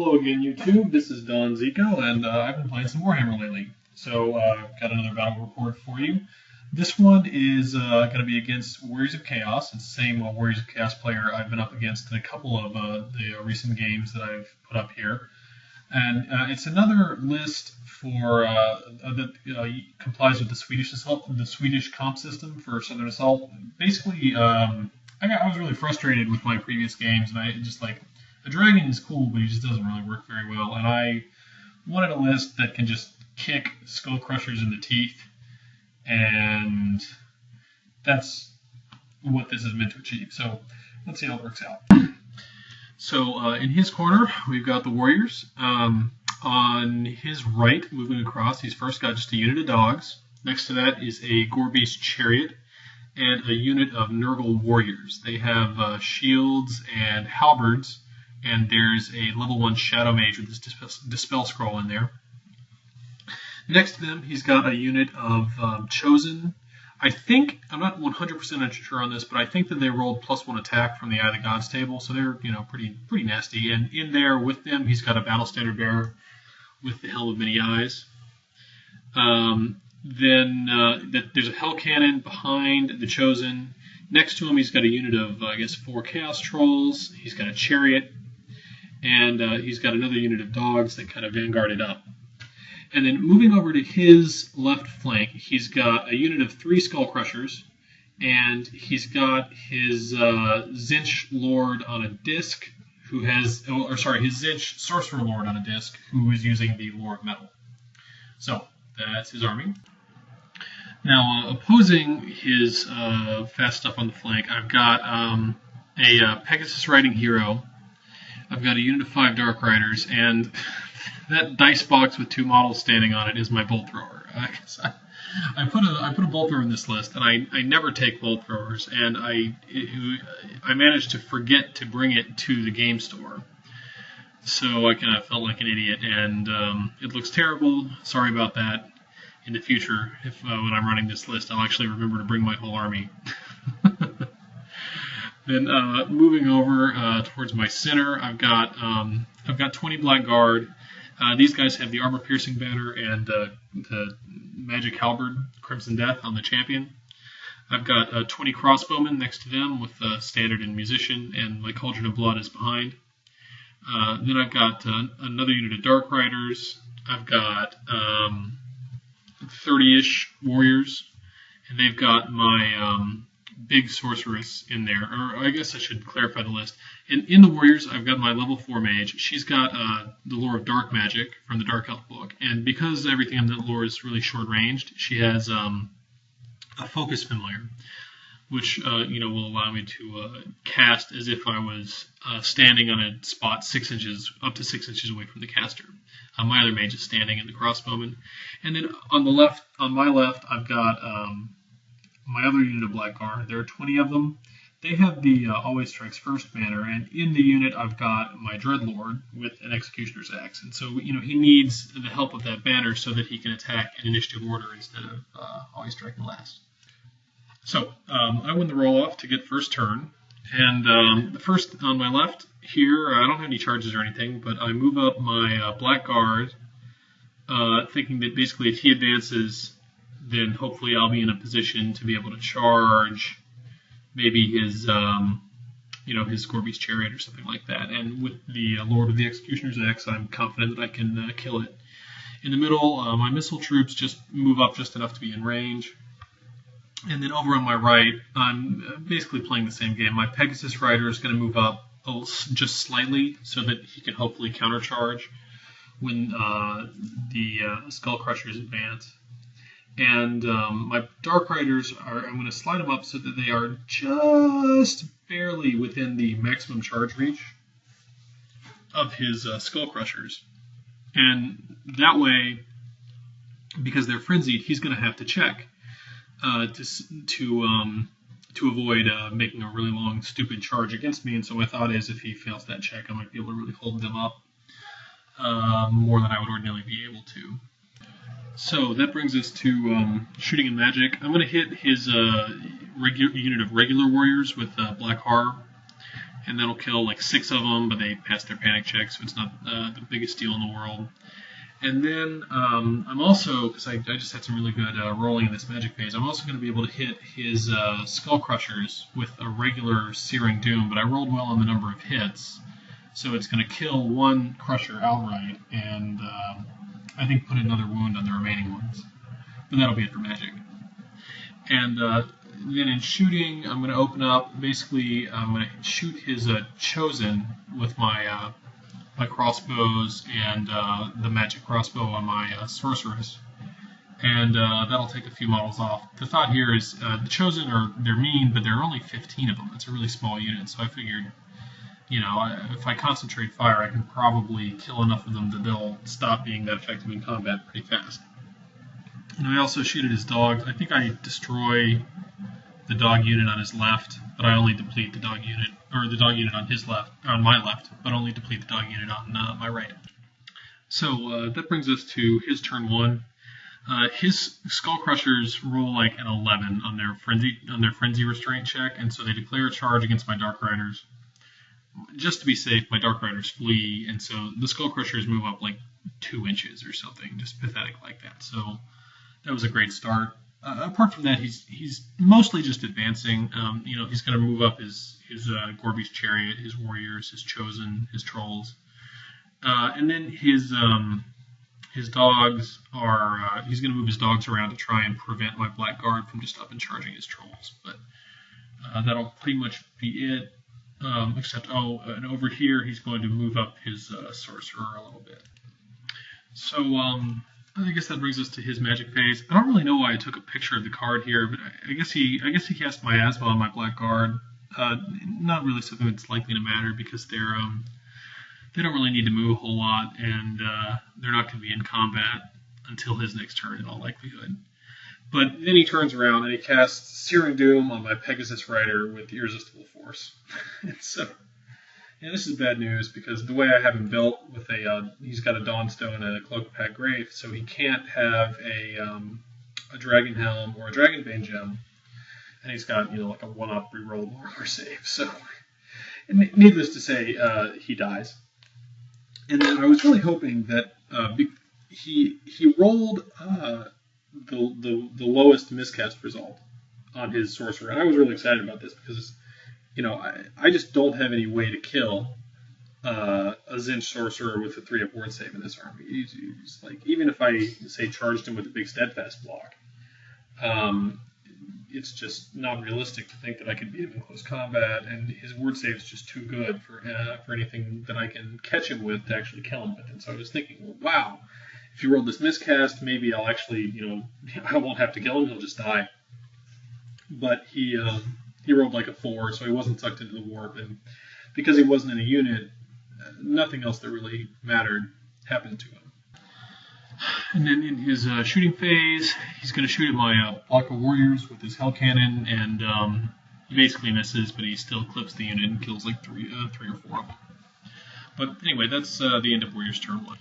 Hello again, YouTube. This is Don Zico, and I've been playing some Warhammer lately. So, got another battle report for you. This one is going to be against Warriors of Chaos. It's the same Warriors of Chaos player I've been up against in a couple of the recent games that I've put up here. And it's another list for that complies with the Swedish assault, the Swedish comp system for Southern Assault. Basically, I was really frustrated with my previous games, and I just like. A dragon is cool, but he just doesn't really work very well, and I wanted a list that can just kick skull crushers in the teeth, and that's what this is meant to achieve. So let's see how it works out. So in his corner, we've got the warriors. On his right, moving across, he's first got just a unit of dogs. Next to that is a Gore-based chariot and a unit of Nurgle warriors. They have shields and halberds. And there's a level 1 Shadow Mage with this Dispel Scroll in there. Next to them, he's got a unit of Chosen. I think, I'm not 100% sure on this, but I think that they rolled +1 attack from the Eye of the Gods table, so they're pretty nasty. And in there with them, he's got a Battle Standard Bearer with the Helm of Many Eyes. There's a Hell Cannon behind the Chosen. Next to him, he's got a unit of, 4 Chaos Trolls. He's got a Chariot. And he's got another unit of dogs that kind of vanguarded up. And then moving over to his left flank, he's got a unit of 3 Skull Crushers, and he's got his Zinch Lord on a disc, his Zinch Sorcerer Lord on a disc, who is using the Lore of Metal. So that's his army. Now opposing his fast stuff on the flank, I've got a Pegasus Riding Hero. I've got a unit of 5 Dark Riders, and that dice box with 2 models standing on it is my bolt thrower. I put a bolt thrower in this list, and I never take bolt throwers, and I managed to forget to bring it to the game store, so I kind of felt like an idiot, and it looks terrible. Sorry about that. In the future, if when I'm running this list, I'll actually remember to bring my whole army. Then moving over towards my center, I've got 20 Blackguard. These guys have the armor-piercing banner and the magic halberd, Crimson Death, on the champion. I've got 20 crossbowmen next to them with standard and musician, and my Cauldron of Blood is behind. Then I've got another unit of Dark Riders. I've got 30-ish warriors, and they've got my big sorceress in there, or I guess I should clarify the list. In the warriors, I've got my level 4 mage. She's got the lore of dark magic from the Dark Elf book, and because everything in that lore is really short-ranged, she has a focus familiar, which will allow me to cast as if I was standing on a spot up to 6 inches away from the caster. My other mage is standing in the crossbowman, and then on my left, I've got my other unit of Blackguard. There are 20 of them. They have the Always Strikes First banner, and in the unit I've got my Dreadlord with an Executioner's Axe. And so, he needs the help of that banner so that he can attack in initiative order instead of always striking last. So, I win the roll-off to get first turn. And the first on my left here, I don't have any charges or anything, but I move up my Blackguard, thinking that basically if he advances, then hopefully I'll be in a position to be able to charge maybe his, his Gore-based chariot or something like that. And with the Lord of the Executioner's Axe, I'm confident that I can kill it. In the middle, my missile troops just move up just enough to be in range. And then over on my right, I'm basically playing the same game. My Pegasus Rider is going to move up just slightly so that he can hopefully countercharge when the Skull Crushers advance. And my Dark Riders I'm going to slide them up so that they are just barely within the maximum charge reach of his Skull Crushers. And that way, because they're frenzied, he's going to have to check to avoid making a really long, stupid charge against me. And so my thought is if he fails that check, I might be able to really hold them up more than I would ordinarily be able to. So that brings us to shooting and magic. I'm going to hit his unit of regular warriors with Black Horror, and that'll kill like 6 of them, but they pass their panic check, so it's not the biggest deal in the world. And then I'm also, because I just had some really good rolling in this magic phase, I'm also going to be able to hit his Skull Crushers with a regular Searing Doom, but I rolled well on the number of hits, so it's going to kill one Crusher outright, and I think put another wound on the remaining ones. But that'll be it for magic. And then in shooting, I'm going to open up, basically, I'm going to shoot his Chosen with my my crossbows and the magic crossbow on my sorceress, and that'll take a few models off. The thought here is the Chosen they're mean, but there are only 15 of them. It's a really small unit, so I figured, you know, if I concentrate fire, I can probably kill enough of them that they'll stop being that effective in combat pretty fast. And I also shoot at his dogs. I think I destroy the dog unit on his left, but I only deplete the dog unit, or the dog unit on his left, on my left, but only deplete the dog unit on my right. So that brings us to his turn 1. His Skull Crushers roll like an 11 on their frenzy restraint check, and so they declare a charge against my Dark Riders. Just to be safe, my Dark Riders flee, and so the Skull Crushers move up like 2 inches or something, just pathetic like that. So that was a great start. Apart from that, he's mostly just advancing. You know, he's going to move up his Gorby's Chariot, his Warriors, his Chosen, his Trolls, and then his dogs are. He's going to move his dogs around to try and prevent my Black Guard from just up and charging his Trolls. But that'll pretty much be it. Except, and over here he's going to move up his Sorcerer a little bit. So I guess that brings us to his magic phase. I don't really know why I took a picture of the card here, but I guess he cast Miasma on my Black Guard. Not really something that's likely to matter because they don't really need to move a whole lot, and they're not going to be in combat until his next turn in all likelihood. But then he turns around and he casts Searing Doom on my Pegasus Rider with Irresistible Force. And so, yeah, this is bad news because the way I have him built with he's got a Dawnstone and a Cloak of Pat Grave, so he can't have a Dragon Helm or a Dragonbane Gem, and he's got, you know, like a 1-up reroll or save. So, needless to say, he dies. And then I was really hoping that he rolled the lowest miscast result on his Sorcerer, and I was really excited about this because, you know, I just don't have any way to kill a Zinch Sorcerer with a 3-up ward save in this army. He's like, even if I, say, charged him with a big Steadfast block, it's just not realistic to think that I could beat him in close combat, and his ward save is just too good for anything that I can catch him with to actually kill him with. And so I was thinking, well, wow, if you roll this miscast, maybe I'll actually, you know, I won't have to kill him, he'll just die. But he rolled like a 4, so he wasn't sucked into the warp, and because he wasn't in a unit, nothing else that really mattered happened to him. And then in his shooting phase, he's going to shoot at my block of Warriors with his Hell Cannon, and he basically misses, but he still clips the unit and kills like 3 or 4 of them. But anyway, that's the end of Warriors turn 1.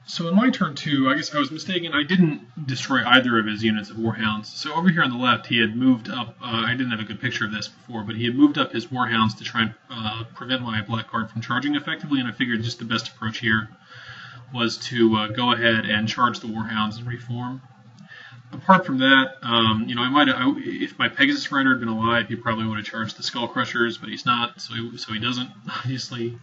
So in my turn 2, I guess I was mistaken. I didn't destroy either of his units of Warhounds. So over here on the left, he had moved up. I didn't have a good picture of this before, but he had moved up his Warhounds to try and prevent my Black Guard from charging effectively, and I figured just the best approach here was to go ahead and charge the Warhounds and reform. Apart from that, you know, if my Pegasus Rider had been alive, he probably would have charged the Skull Crushers, but he's not, so he doesn't, obviously.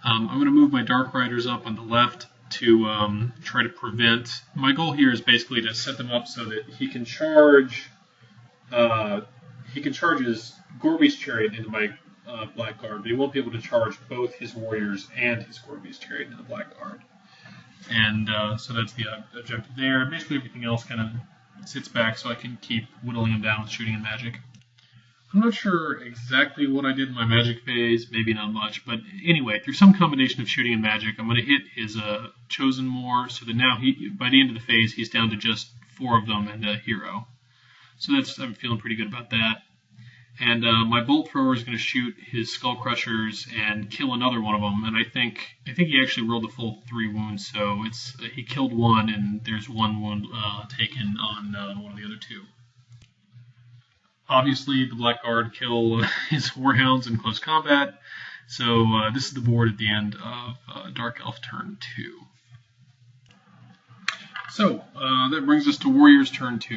I'm going to move my Dark Riders up on the left to try to prevent. My goal here is basically to set them up so that he can charge. He can charge his Gorby's Chariot into my Black Guard, but he won't be able to charge both his Warriors and his Gorby's Chariot into the Black Guard. And so that's the objective there. Basically everything else kind of sits back so I can keep whittling him down with shooting and magic. I'm not sure exactly what I did in my magic phase, maybe not much, but anyway, through some combination of shooting and magic, I'm going to hit his Chosen more, so that now by the end of the phase, he's down to just 4 of them and a hero. So I'm feeling pretty good about that. And my Bolt Thrower is going to shoot his Skull Crushers and kill another one of them, and I think he actually rolled the full 3 wounds, so he killed 1, and there's 1 wound taken on one of the other 2. Obviously, the Black Guard kill his Warhounds in close combat, So this is the board at the end of Dark Elf turn 2. So that brings us to Warriors turn 2.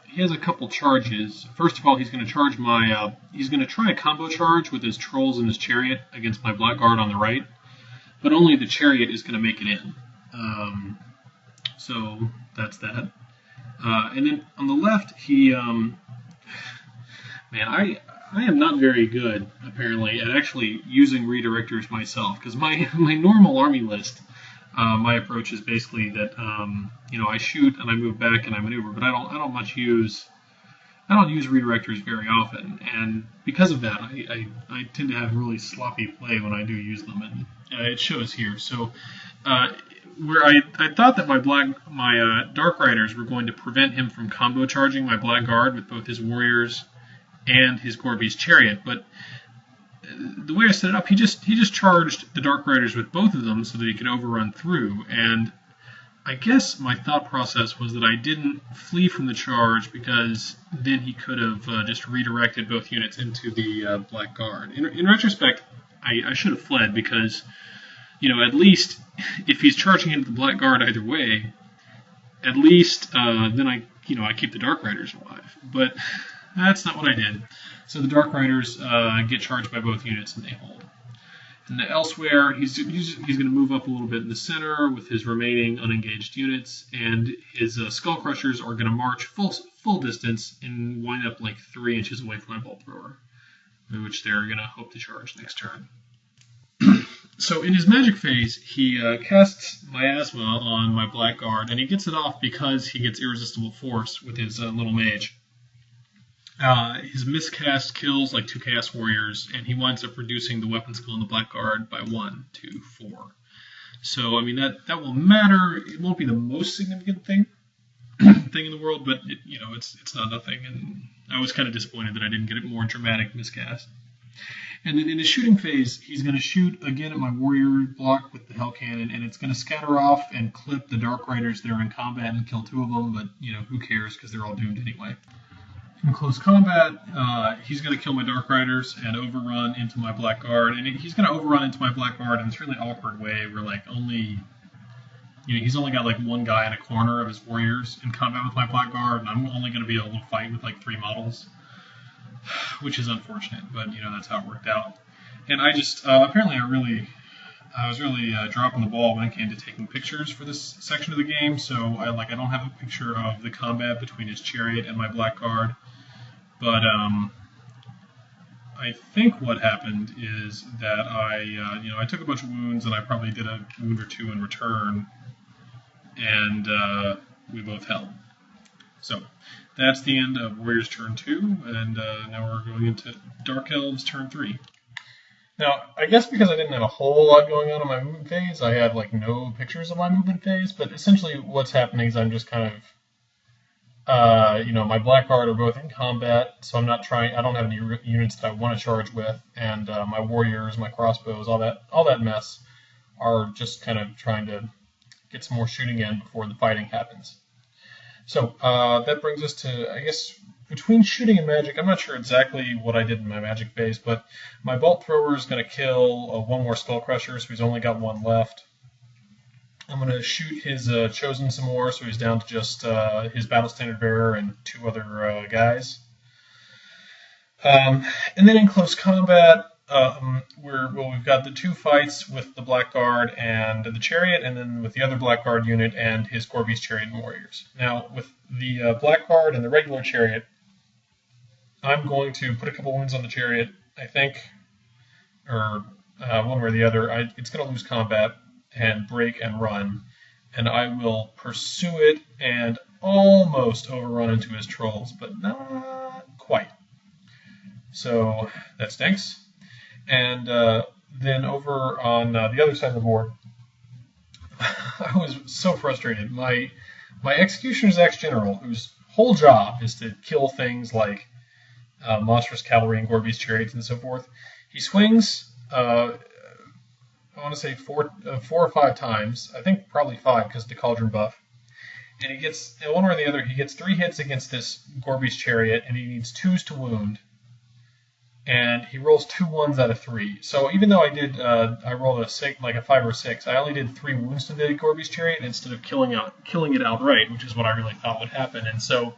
He has a couple charges. First of all, he's going to charge my. He's going to try a combo charge with his trolls and his chariot against my blackguard on the right, but only the chariot is going to make it in. So that's that. And then on the left, he. Man, I am not very good apparently at actually using redirectors myself, because my normal army list. My approach is basically that I shoot and I move back and I maneuver, but I don't use redirectors very often, and because of that, I tend to have really sloppy play when I do use them, and it shows here. So where I thought that my Dark Riders were going to prevent him from combo charging my Blackguard with both his Warriors and his Gorby's Chariot, but the way I set it up, he just charged the Dark Riders with both of them so that he could overrun through, and I guess my thought process was that I didn't flee from the charge, because then he could have just redirected both units into the Blackguard. In retrospect, I should have fled, because at least if he's charging into the Blackguard either way, at least then I keep the Dark Riders alive. But that's not what I did. So the Dark Riders get charged by both units and they hold. And elsewhere, he's going to move up a little bit in the center with his remaining unengaged units, and his Skull Crushers are going to march full distance and wind up like 3 inches away from my Bolt Thrower, which they're going to hope to charge next turn. So in his magic phase, he casts Miasma on my Blackguard, and he gets it off because he gets Irresistible Force with his little mage. His miscast kills like 2 Chaos Warriors, and he winds up reducing the weapon skill on the Blackguard by 1 to 4. So, I mean, that will matter. It won't be the most significant thing in the world, but it's not nothing. And I was kind of disappointed that I didn't get a more dramatic miscast. And then in his shooting phase, he's going to shoot again at my Warrior block with the Hell Cannon, and it's going to scatter off and clip the Dark Riders that are in combat and kill 2 of them, but who cares, because they're all doomed anyway. In close combat, he's going to kill my Dark Riders and overrun into my Blackguard. And he's going to overrun into my Blackguard in this really awkward way where, he's only got like 1 guy in a corner of his Warriors in combat with my Blackguard, and I'm only going to be able to fight with like 3 models, which is unfortunate, but that's how it worked out. And I just apparently I was really dropping the ball when it came to taking pictures for this section of the game. So I don't have a picture of the combat between his Chariot and my Blackguard. But I think what happened is that I took a bunch of wounds, and I probably did a wound or 2 in return, and we both held. So that's the end of Warriors turn 2, and now we're going into Dark Elves turn 3. Now, I guess because I didn't have a whole lot going on in my movement phase, I had no pictures of my movement phase, but essentially what's happening is I'm just kind of my Blackguard are both in combat, so I don't have any units that I want to charge with, and my Warriors, my crossbows, all that mess are just kind of trying to get some more shooting in before the fighting happens. So that brings us to, I guess, between shooting and magic, I'm not sure exactly what I did in my magic phase, but my Bolt Thrower is going to kill 1 more Skull Crusher, so he's only got 1 left. I'm going to shoot his Chosen some more, so he's down to just his Battle Standard Bearer and 2 other guys. And then in close combat, we've got the 2 fights with the Blackguard and the Chariot, and then with the other Blackguard unit and his Gorby's Chariot and Warriors. Now, with the Blackguard and the regular Chariot, I'm going to put a couple wounds on the Chariot, I think, or one way or the other. It's going to lose combat and break and run, and I will pursue it and almost overrun into his trolls, but not quite. So that stinks. And then over on the other side of the board, I was so frustrated. My Executioner's Ex-General, whose whole job is to kill things like monstrous cavalry and Gorby's chariots and so forth, he swings, I want to say 4 or 5 times. I think probably 5 because of the Cauldron buff. And he gets, one way or the other, he gets 3 hits against this Gorby's Chariot, and he needs 2s to wound. and he rolls 2 1s out of 3. So even though I rolled like a 5 or 6, I only did 3 wounds to the Gorby's Chariot instead of killing it outright, which is what I really thought would happen. And so,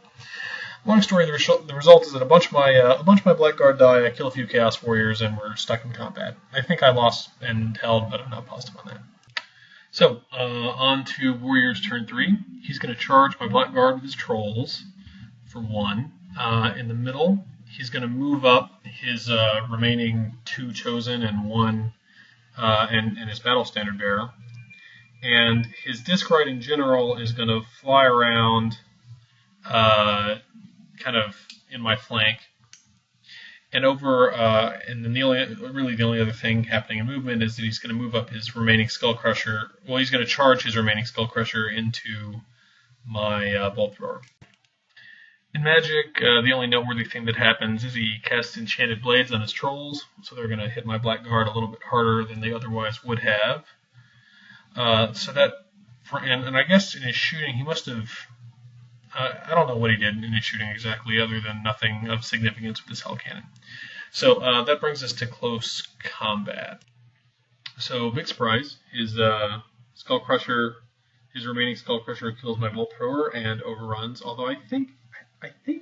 long story, the result is that a bunch of my Blackguard die. I kill a few Chaos Warriors, and we're stuck in combat. I think I lost and held, but I'm not positive on that. So on to Warriors turn 3. He's going to charge my Blackguard with his Trolls for 1. In the middle, he's going to move up his remaining 2 Chosen and 1 and his Battle Standard Bearer. And his Disc Riding General is going to fly around kind of in my flank. And and then the only other thing happening in movement is that he's going to move up his remaining Skullcrusher. Well, he's going to charge his remaining Skullcrusher into my Bolt Thrower. In Magic, the only noteworthy thing that happens is he casts Enchanted Blades on his Trolls, so they're going to hit my Blackguard a little bit harder than they otherwise would have. And I guess in his shooting, he must have... I don't know what he did in his shooting exactly, other than nothing of significance with his Hell Cannon. So that brings us to close combat. So, big surprise, his Skullcrusher, his remaining Skullcrusher kills my Bolt Thrower and overruns, although I think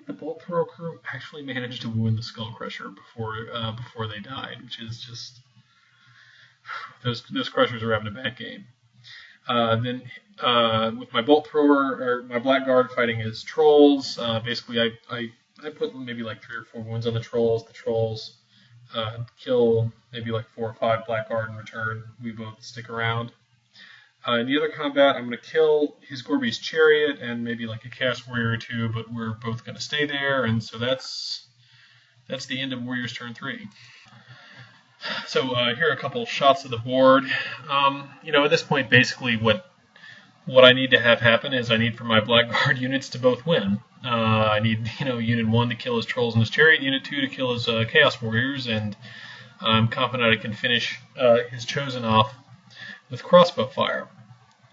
the Bolt Thrower crew actually managed to wound the Skullcrusher before they died, which is just... Those Crushers are having a bad game. Then with my Bolt Thrower, or my Blackguard fighting his Trolls, basically I put maybe like 3 or 4 wounds on the Trolls. The Trolls kill maybe like 4 or 5 Blackguard in return. We both stick around. In the other combat, I'm going to kill his Gorby's Chariot and maybe like a Chaos Warrior or 2, but we're both going to stay there, and so that's the end of Warriors turn 3. So here are a couple shots of the board. At this point, basically what I need to have happen is I need for my Blackguard units to both win. I need, Unit 1 to kill his Trolls and his Chariot, Unit 2 to kill his Chaos Warriors, and I'm confident I can finish his Chosen off with crossbow fire.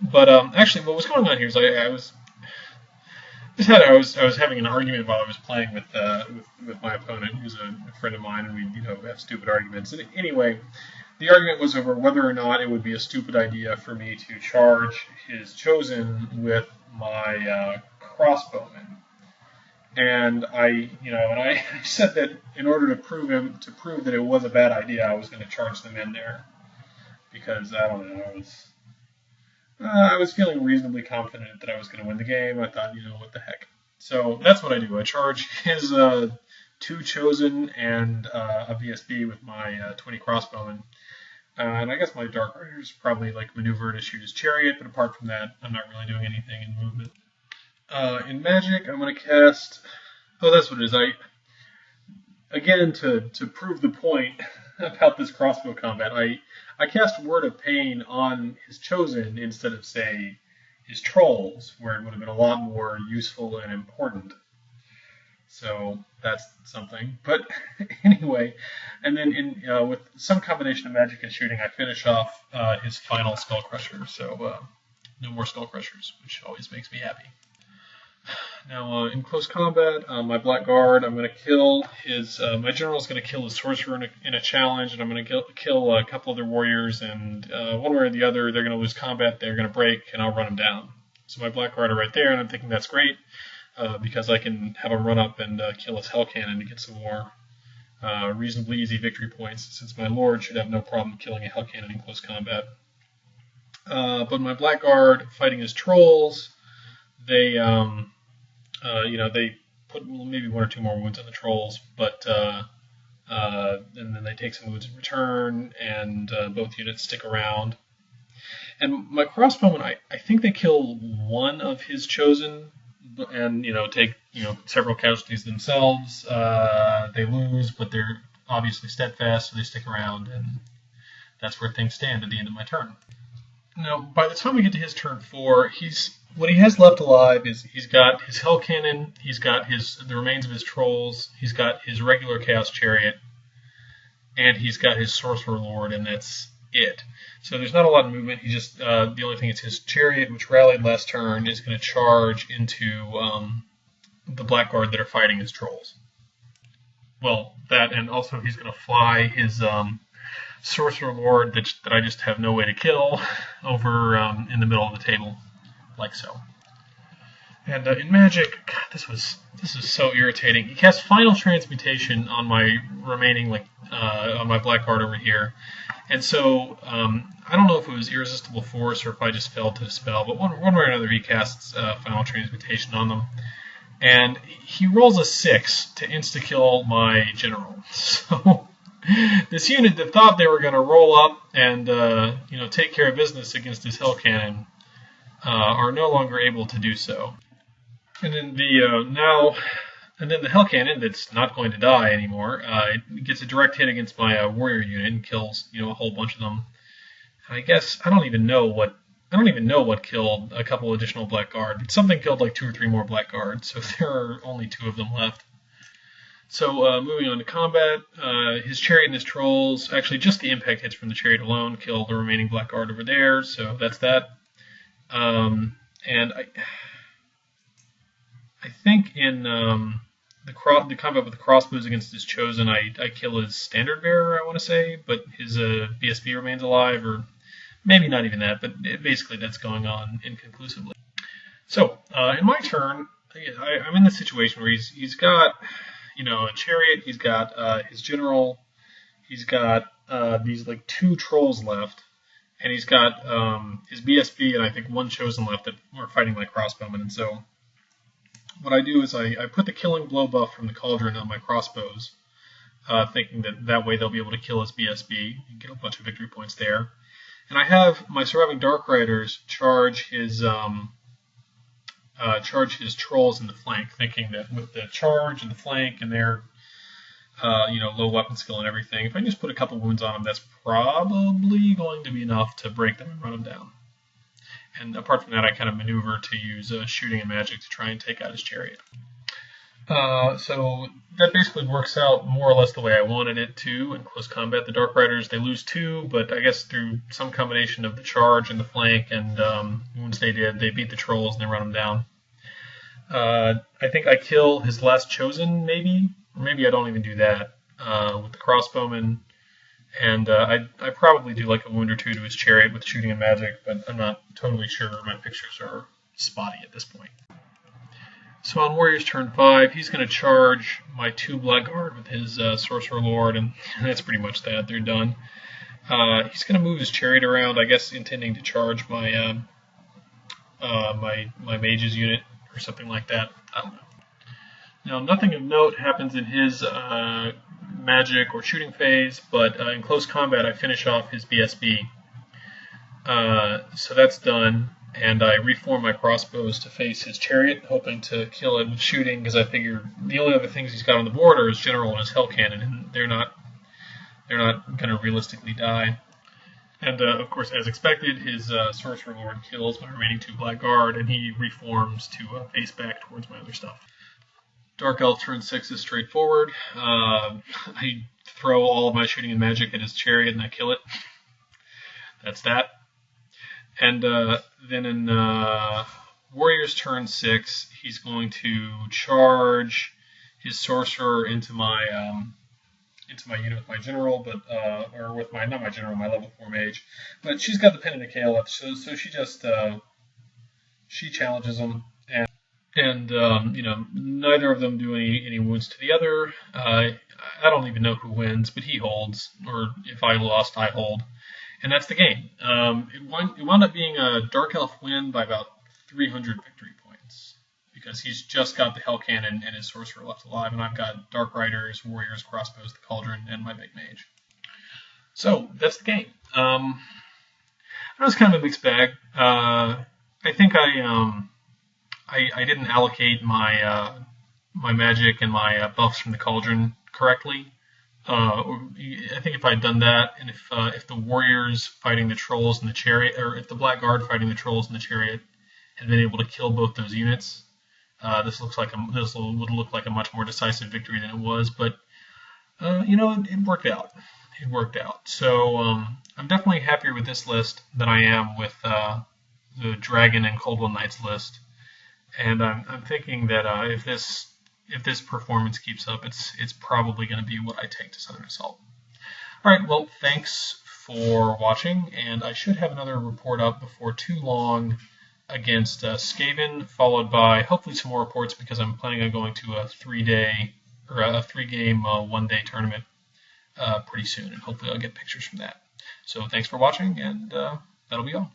But actually, what was going on here is I was having an argument while I was playing with my opponent, who's a friend of mine, and we have stupid arguments. And anyway, the argument was over whether or not it would be a stupid idea for me to charge his Chosen with my crossbowmen. And I said that in order to prove that it was a bad idea, I was going to charge them in there, because I don't know, I was feeling reasonably confident that I was going to win the game. I thought, what the heck. So that's what I do. I charge his 2 Chosen and a VSB with my 20 crossbowmen. And I guess my Dark Riders probably maneuver to shoot his Chariot, but apart from that, I'm not really doing anything in movement. In Magic, I'm going to cast... Oh, that's what it is. Again, to prove the point about this crossbow combat, I cast Word of Pain on his Chosen instead of, say, his Trolls, where it would have been a lot more useful and important. So that's something. But anyway, and then with some combination of magic and shooting, I finish off his final Skullcrusher. So no more Skullcrushers, which always makes me happy. Now, in close combat, my Blackguard, I'm going to kill his... my General's going to kill his Sorcerer in a challenge, and I'm going to kill a couple of their Warriors, and one way or the other, they're going to lose combat, they're going to break, and I'll run them down. So my Blackguard are right there, and I'm thinking that's great, because I can have him run up and kill his Hell Cannon to get some more reasonably easy victory points, since my Lord should have no problem killing a Hell Cannon in close combat. But my Blackguard fighting his Trolls... They, they put maybe 1 or 2 more wounds on the Trolls, but and then they take some wounds in return, and both units stick around. And my crossbowmen, I think they kill 1 of his Chosen, and take several casualties themselves. They lose, but they're obviously steadfast, so they stick around, and that's where things stand at the end of my turn. Now, by the time we get to his turn 4, what he has left alive is he's got his Hell Cannon, he's got the remains of his Trolls, he's got his regular Chaos Chariot, and he's got his Sorcerer Lord, and that's it. So there's not a lot of movement. He just the only thing is his Chariot, which rallied last turn, is going to charge into the Blackguard that are fighting his Trolls. well, that, and also he's going to fly his Sorcerer Lord that I just have no way to kill over in the middle of the table, like so. And in Magic, God, this is so irritating. He casts Final Transmutation on my remaining on my black card over here, and so I don't know if it was Irresistible Force or if I just failed to dispel, but one way or another he casts Final Transmutation on them, and he rolls a 6 to insta kill my general. So this unit that thought they were going to roll up and take care of business against his Hell Cannon are no longer able to do so. And then the Hell Cannon that's not going to die anymore, it gets a direct hit against my warrior unit and kills a whole bunch of them. And I guess I don't even know what killed a couple additional black guard. Something killed like 2 or 3 more black guards, so there are only 2 of them left. So moving on to combat, his chariot and his trolls, actually just the impact hits from the chariot alone kill the remaining black guard over there, so that's that. And I think in the combat with the crossbows against his chosen, I kill his standard bearer, I want to say, but his BSB remains alive, or maybe not even that, but basically that's going on inconclusively. So in my turn, I'm in this situation where he's got a chariot, he's got his general, he's got these 2 trolls left, and he's got his BSB and I think 1 chosen left that are fighting like crossbowmen. And so what I do is I put the killing blow buff from the cauldron on my crossbows, thinking that way they'll be able to kill his BSB and get a bunch of victory points there. And I have my surviving Dark Riders charge his trolls in the flank, thinking that with the charge and the flank and their low weapon skill and everything, if I just put a couple wounds on them, that's probably going to be enough to break them and run them down. And apart from that, I kind of maneuver to use shooting and magic to try and take out his chariot. So that basically works out more or less the way I wanted it to in close combat. The Dark Riders, they lose 2, but I guess through some combination of the charge and the flank and wounds they beat the trolls and they run them down. I think I kill his last chosen, maybe? Or maybe I don't even do that with the crossbowman. And I probably do like a wound or 2 to his chariot with shooting and magic, but I'm not totally sure. My pictures are spotty at this point. So on Warrior's turn 5, he's going to charge my 2 Blackguard with his Sorcerer Lord, and that's pretty much that. They're done. He's going to move his chariot around, I guess intending to charge my my mage's unit or something like that. I don't know. Now, nothing of note happens in his magic or shooting phase, but in close combat I finish off his BSB. So that's done, and I reform my crossbows to face his chariot, hoping to kill it with shooting, because I figure the only other things he's got on the board are his general and his hell cannon, and they're not going to realistically die. And of course, as expected, his Sorcerer Lord kills my remaining 2 Blackguard, and he reforms to face back towards my other stuff. Dark Elf turn 6 is straightforward. I throw all of my shooting and magic at his chariot and I kill it. That's that. And then in Warrior's turn 6, he's going to charge his sorcerer into my unit with my general, but or with my not my general, my level 4 mage. But she's got the Pen and the Kale left, so she just she challenges him. And neither of them do any wounds to the other. I don't even know who wins, but he holds, or if I lost, I hold. And that's the game. It wound up being a Dark Elf win by about 300 victory points, because he's just got the Hell Cannon and his Sorcerer left alive, and I've got Dark Riders, Warriors, Crossbows, the Cauldron, and my Big Mage. So, that's the game. It was kind of a mixed bag. I think I didn't allocate my my magic and my buffs from the Cauldron correctly. I think if I had done that, and if the warriors fighting the trolls and the chariot, or if the Blackguard fighting the trolls and the chariot had been able to kill both those units, this would look like a much more decisive victory than it was. But it worked out. It worked out. So I'm definitely happier with this list than I am with the Dragon and Cold One Knights list. And I'm thinking that if if this performance keeps up, it's probably going to be what I take to Southern Assault. All right, well, thanks for watching, and I should have another report up before too long against Skaven, followed by hopefully some more reports because I'm planning on going to a 3-day or a 3-game 1-day tournament pretty soon, and hopefully I'll get pictures from that. So thanks for watching, and that'll be all.